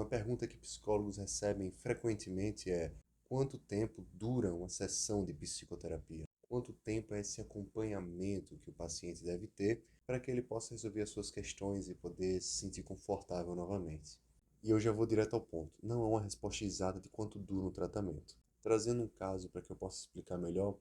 Uma pergunta que psicólogos recebem frequentemente é: quanto tempo dura uma sessão de psicoterapia? Quanto tempo é esse acompanhamento que o paciente deve ter para que ele possa resolver as suas questões e poder se sentir confortável novamente? E eu já vou direto ao ponto. Não há uma resposta exata de quanto dura um tratamento. Trazendo um caso para que eu possa explicar melhor,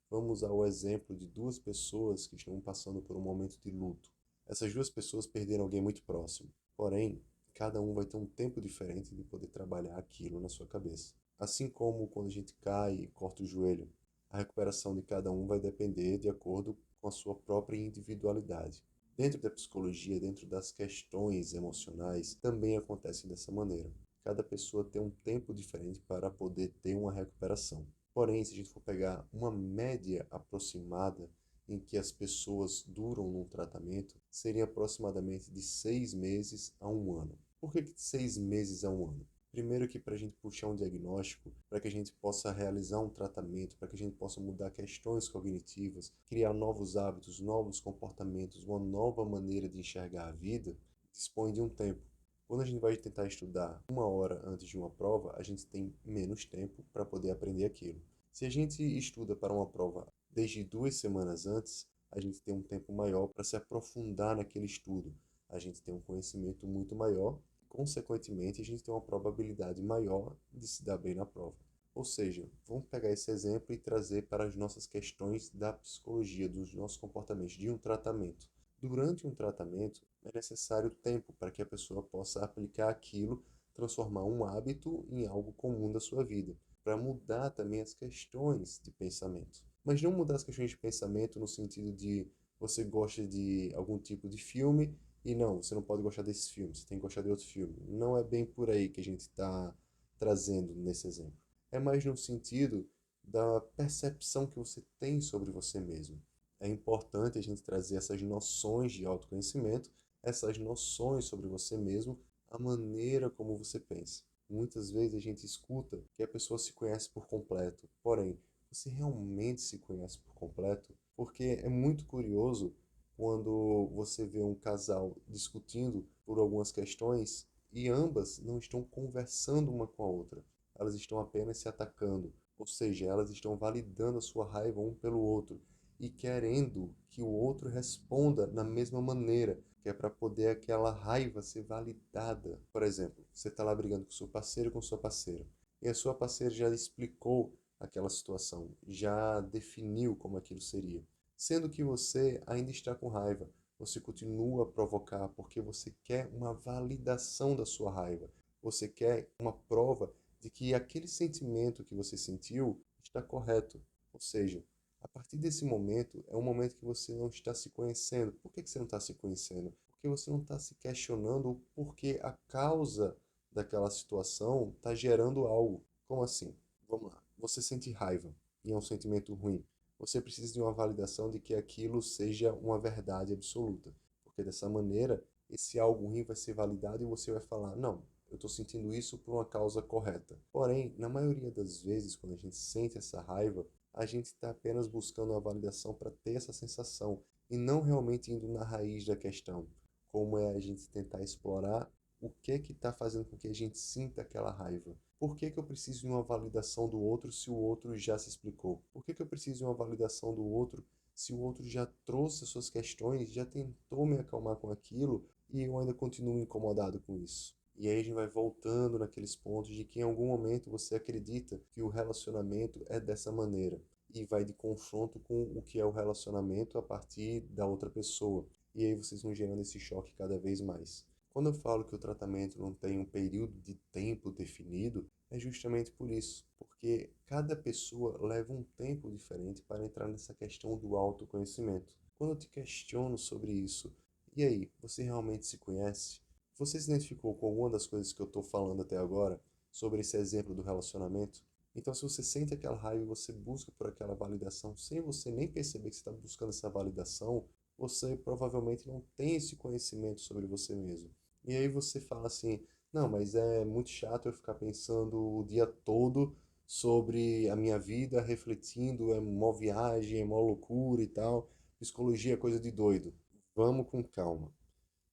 vamos ao exemplo de duas pessoas que estão passando por um momento de luto. Essas duas pessoas perderam alguém muito próximo. Porém, cada um vai ter um tempo diferente de poder trabalhar aquilo na sua cabeça. Assim como quando a gente cai e corta o joelho, a recuperação de cada um vai depender de acordo com a sua própria individualidade. Dentro da psicologia, dentro das questões emocionais, também acontece dessa maneira. Cada pessoa tem um tempo diferente para poder ter uma recuperação. Porém, se a gente for pegar uma média aproximada em que as pessoas duram num tratamento, seria aproximadamente de 6 meses a um ano. Por que 6 meses a um ano? Primeiro que para a gente puxar um diagnóstico, para que a gente possa realizar um tratamento, para que a gente possa mudar questões cognitivas, criar novos hábitos, novos comportamentos, uma nova maneira de enxergar a vida, dispõe de um tempo. Quando a gente vai tentar estudar 1 hora antes de uma prova, a gente tem menos tempo para poder aprender aquilo. Se a gente estuda para uma prova desde 2 semanas antes, a gente tem um tempo maior para se aprofundar naquele estudo. A gente tem um conhecimento muito maior, consequentemente, a gente tem uma probabilidade maior de se dar bem na prova. Ou seja, vamos pegar esse exemplo e trazer para as nossas questões da psicologia, dos nossos comportamentos, de um tratamento. Durante um tratamento, é necessário tempo para que a pessoa possa aplicar aquilo, transformar um hábito em algo comum da sua vida, para mudar também as questões de pensamento. Mas não mudar as questões de pensamento no sentido de você gosta de algum tipo de filme e não, você não pode gostar desse filme, você tem que gostar de outro filme. Não é bem por aí que a gente está trazendo nesse exemplo. É mais no sentido da percepção que você tem sobre você mesmo. É importante a gente trazer essas noções de autoconhecimento, essas noções sobre você mesmo, a maneira como você pensa. Muitas vezes a gente escuta que a pessoa se conhece por completo, porém, você realmente se conhece por completo? Porque é muito curioso quando você vê um casal discutindo por algumas questões e ambas não estão conversando uma com a outra. Elas estão apenas se atacando, ou seja, elas estão validando a sua raiva um pelo outro e querendo que o outro responda da mesma maneira, que é para poder aquela raiva ser validada. Por exemplo, você está lá brigando com seu parceiro ou com sua parceira, e a sua parceira já explicou aquela situação, já definiu como aquilo seria. Sendo que você ainda está com raiva, você continua a provocar porque você quer uma validação da sua raiva. Você quer uma prova de que aquele sentimento que você sentiu está correto. Ou seja, a partir desse momento, é um momento que você não está se conhecendo. Por que você não está se conhecendo? Porque você não está se questionando o porquê a causa daquela situação está gerando algo. Como assim? Vamos lá. Você sente raiva e é um sentimento ruim. Você precisa de uma validação de que aquilo seja uma verdade absoluta. Porque dessa maneira, esse algo ruim vai ser validado e você vai falar: não, eu estou sentindo isso por uma causa correta. Porém, na maioria das vezes, quando a gente sente essa raiva, a gente está apenas buscando uma validação para ter essa sensação e não realmente indo na raiz da questão, como é a gente tentar explorar o que está fazendo com que a gente sinta aquela raiva. Por que eu preciso de uma validação do outro se o outro já se explicou? Por que eu preciso de uma validação do outro se o outro já trouxe as suas questões, já tentou me acalmar com aquilo e eu ainda continuo incomodado com isso? E aí a gente vai voltando naqueles pontos de que em algum momento você acredita que o relacionamento é dessa maneira e vai de confronto com o que é o relacionamento a partir da outra pessoa. E aí vocês vão gerando esse choque cada vez mais. Quando eu falo que o tratamento não tem um período de tempo definido, é justamente por isso, porque cada pessoa leva um tempo diferente para entrar nessa questão do autoconhecimento. Quando eu te questiono sobre isso, e aí, você realmente se conhece? Você se identificou com alguma das coisas que eu estou falando até agora, sobre esse exemplo do relacionamento? Então, se você sente aquela raiva e você busca por aquela validação, sem você nem perceber que você está buscando essa validação, você provavelmente não tem esse conhecimento sobre você mesmo. E aí você fala assim: não, mas é muito chato eu ficar pensando o dia todo sobre a minha vida, refletindo, é mó viagem, é mó loucura e tal. Psicologia é coisa de doido. Vamos com calma.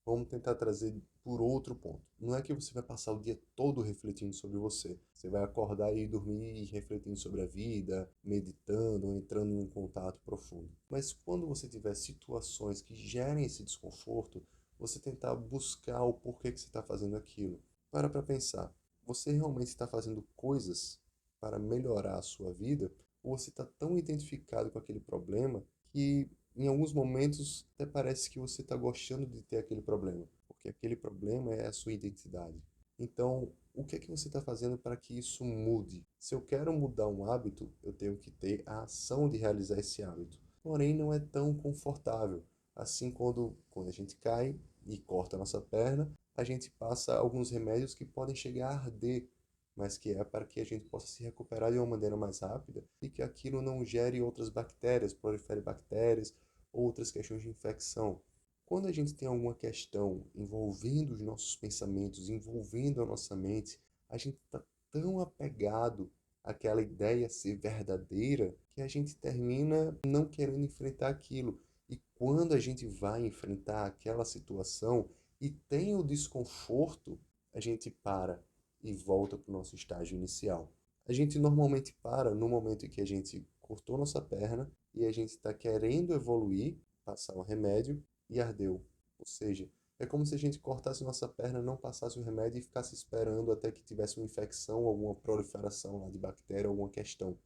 Vamos tentar trazer por outro ponto. Não é que você vai passar o dia todo refletindo sobre você. Você vai acordar e dormir refletindo sobre a vida, meditando ou entrando em um contato profundo. Mas quando você tiver situações que gerem esse desconforto, você tentar buscar o porquê que você está fazendo aquilo. Para pensar. Você realmente está fazendo coisas para melhorar a sua vida? Ou você está tão identificado com aquele problema que em alguns momentos até parece que você está gostando de ter aquele problema, porque aquele problema é a sua identidade. Então, o que é que você está fazendo para que isso mude? Se eu quero mudar um hábito, eu tenho que ter a ação de realizar esse hábito. Porém, não é tão confortável. Assim, quando a gente cai e corta a nossa perna, a gente passa alguns remédios que podem chegar a arder, mas que é para que a gente possa se recuperar de uma maneira mais rápida e que aquilo não gere outras bactérias, prolifere bactérias, outras questões de infecção. Quando a gente tem alguma questão envolvendo os nossos pensamentos, envolvendo a nossa mente, a gente está tão apegado àquela ideia ser verdadeira que a gente termina não querendo enfrentar aquilo. E quando a gente vai enfrentar aquela situação e tem o desconforto, a gente para e volta para o nosso estágio inicial. A gente normalmente para no momento em que a gente cortou nossa perna e a gente está querendo evoluir, passar o remédio e ardeu. Ou seja, é como se a gente cortasse nossa perna, não passasse o remédio e ficasse esperando até que tivesse uma infecção, alguma proliferação lá de bactéria, alguma questão.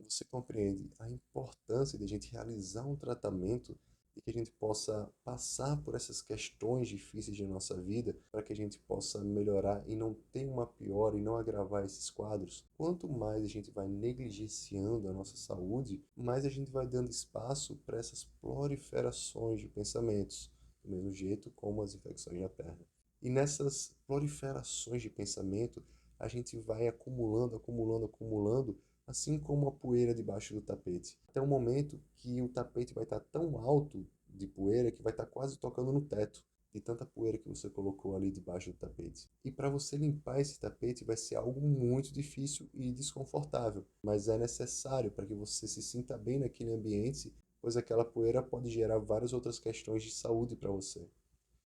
Você compreende a importância de a gente realizar um tratamento e que a gente possa passar por essas questões difíceis de nossa vida para que a gente possa melhorar e não ter uma piora e não agravar esses quadros. Quanto mais a gente vai negligenciando a nossa saúde, mais a gente vai dando espaço para essas proliferações de pensamentos, do mesmo jeito como as infecções na perna. E nessas proliferações de pensamento, a gente vai acumulando, acumulando, acumulando, assim como a poeira debaixo do tapete. Até o momento que o tapete vai estar tão alto de poeira que vai estar quase tocando no teto, de tanta poeira que você colocou ali debaixo do tapete. E para você limpar esse tapete vai ser algo muito difícil e desconfortável, mas é necessário para que você se sinta bem naquele ambiente, pois aquela poeira pode gerar várias outras questões de saúde para você.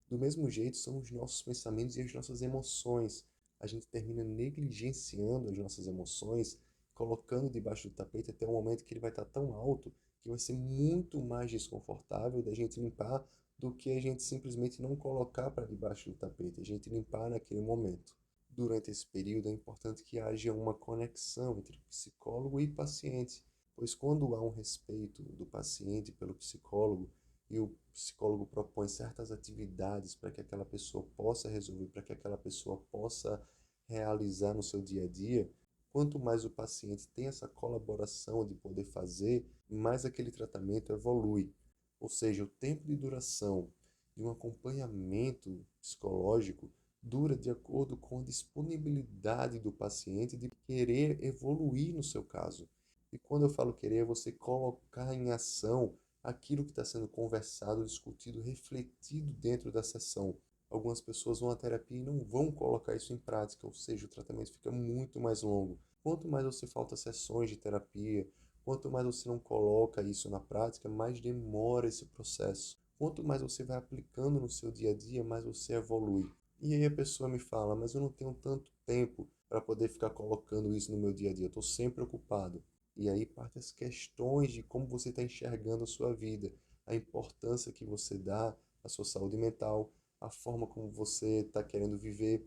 Do mesmo jeito, são os nossos pensamentos e as nossas emoções. A gente termina negligenciando as nossas emoções, colocando debaixo do tapete até o momento que ele vai estar tão alto que vai ser muito mais desconfortável da gente limpar do que a gente simplesmente não colocar para debaixo do tapete, a gente limpar naquele momento. Durante esse período é importante que haja uma conexão entre psicólogo e paciente, pois quando há um respeito do paciente pelo psicólogo, e o psicólogo propõe certas atividades para que aquela pessoa possa resolver, para que aquela pessoa possa realizar no seu dia a dia, quanto mais o paciente tem essa colaboração de poder fazer, mais aquele tratamento evolui. Ou seja, o tempo de duração de um acompanhamento psicológico dura de acordo com a disponibilidade do paciente de querer evoluir no seu caso. E quando eu falo querer, é você colocar em ação aquilo que está sendo conversado, discutido, refletido dentro da sessão. Algumas pessoas vão à terapia e não vão colocar isso em prática, ou seja, o tratamento fica muito mais longo. Quanto mais você falta sessões de terapia, quanto mais você não coloca isso na prática, mais demora esse processo. Quanto mais você vai aplicando no seu dia a dia, mais você evolui. E aí a pessoa me fala, mas eu não tenho tanto tempo para poder ficar colocando isso no meu dia a dia, eu estou sempre ocupado. E aí parte as questões de como você está enxergando a sua vida, a importância que você dá à sua saúde mental, a forma como você está querendo viver.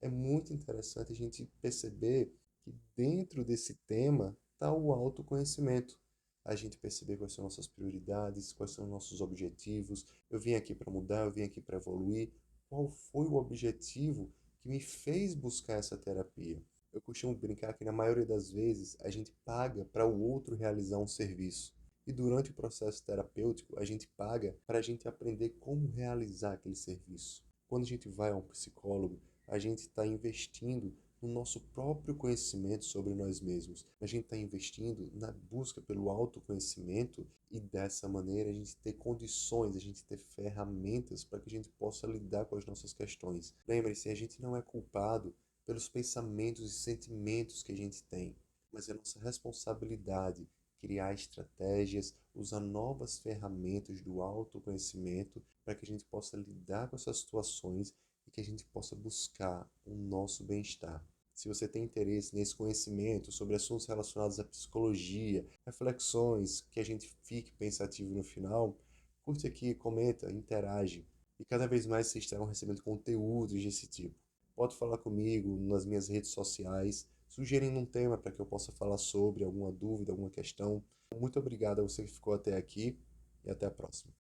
É muito interessante a gente perceber que dentro desse tema está o autoconhecimento. A gente perceber quais são nossas prioridades, quais são nossos objetivos. Eu vim aqui para mudar, eu vim aqui para evoluir. Qual foi o objetivo que me fez buscar essa terapia? Eu costumo brincar que na maioria das vezes a gente paga para o outro realizar um serviço. E durante o processo terapêutico, a gente paga para a gente aprender como realizar aquele serviço. Quando a gente vai a um psicólogo, a gente está investindo no nosso próprio conhecimento sobre nós mesmos. A gente está investindo na busca pelo autoconhecimento e dessa maneira a gente ter condições, a gente ter ferramentas para que a gente possa lidar com as nossas questões. Lembre-se, a gente não é culpado pelos pensamentos e sentimentos que a gente tem, mas é nossa responsabilidade criar estratégias, usar novas ferramentas do autoconhecimento para que a gente possa lidar com essas situações e que a gente possa buscar o nosso bem-estar. Se você tem interesse nesse conhecimento sobre assuntos relacionados à psicologia, reflexões, que a gente fique pensativo no final, curte aqui, comenta, interage. E cada vez mais vocês estarão recebendo conteúdos desse tipo. Pode falar comigo nas minhas redes sociais, sugerindo um tema para que eu possa falar sobre, alguma dúvida, alguma questão. Muito obrigado a você que ficou até aqui e até a próxima.